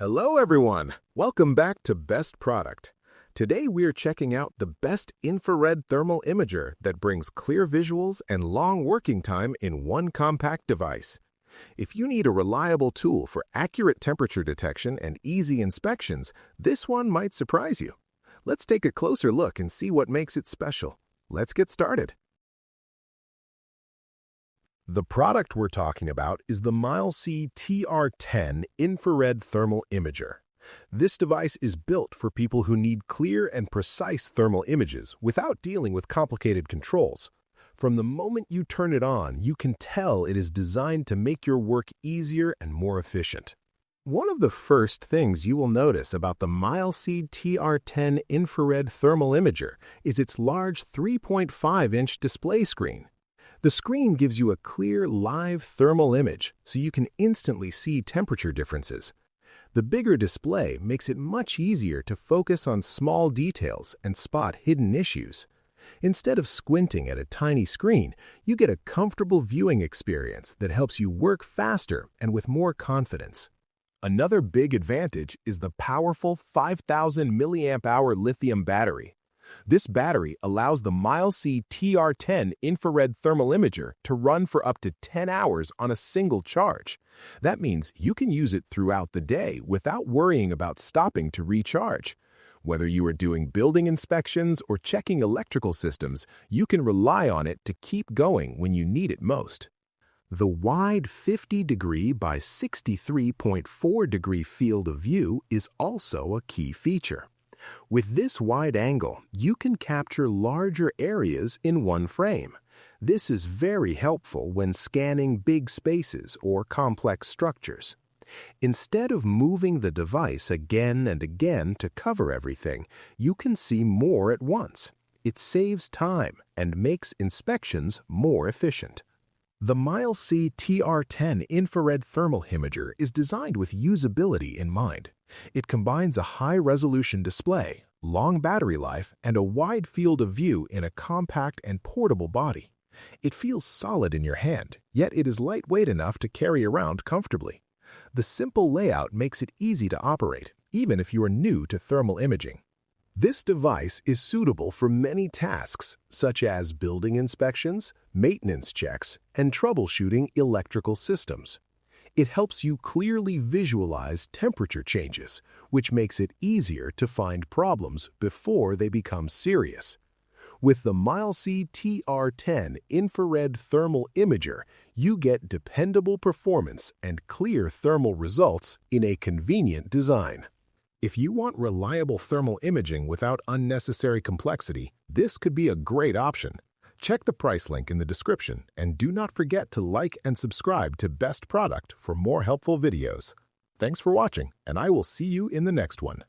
Hello everyone! Welcome back to Best Product. Today we're checking out the best infrared thermal imager that brings clear visuals and long working time in one compact device. If you need a reliable tool for accurate temperature detection and easy inspections, this one might surprise you. Let's take a closer look and see what makes it special. Let's get started. The product we're talking about is the Milesee TR10 Infrared Thermal Imager. This device is built for people who need clear and precise thermal images without dealing with complicated controls. From the moment you turn it on, you can tell it is designed to make your work easier and more efficient. One of the first things you will notice about the Milesee TR10 Infrared Thermal Imager is its large 3.5-inch display screen. The screen gives you a clear, live thermal image so you can instantly see temperature differences. The bigger display makes it much easier to focus on small details and spot hidden issues. Instead of squinting at a tiny screen, you get a comfortable viewing experience that helps you work faster and with more confidence. Another big advantage is the powerful 5,000 mAh lithium battery. This battery allows the Milesee TR10 Infrared Thermal Imager to run for up to 10 hours on a single charge. That means you can use it throughout the day without worrying about stopping to recharge. Whether you are doing building inspections or checking electrical systems, you can rely on it to keep going when you need it most. The wide 50-degree by 63.4-degree field of view is also a key feature. With this wide angle, you can capture larger areas in one frame. This is very helpful when scanning big spaces or complex structures. Instead of moving the device again and again to cover everything, you can see more at once. It saves time and makes inspections more efficient. The Milesee TR10 Infrared Thermal Imager is designed with usability in mind. It combines a high-resolution display, long battery life, and a wide field of view in a compact and portable body. It feels solid in your hand, yet it is lightweight enough to carry around comfortably. The simple layout makes it easy to operate, even if you are new to thermal imaging. This device is suitable for many tasks, such as building inspections, maintenance checks, and troubleshooting electrical systems. It helps you clearly visualize temperature changes, which makes it easier to find problems before they become serious. With the Milesee TR10 Infrared Thermal Imager, you get dependable performance and clear thermal results in a convenient design. If you want reliable thermal imaging without unnecessary complexity, this could be a great option. Check the price link in the description and do not forget to like and subscribe to Best Product for more helpful videos. Thanks for watching, and I will see you in the next one.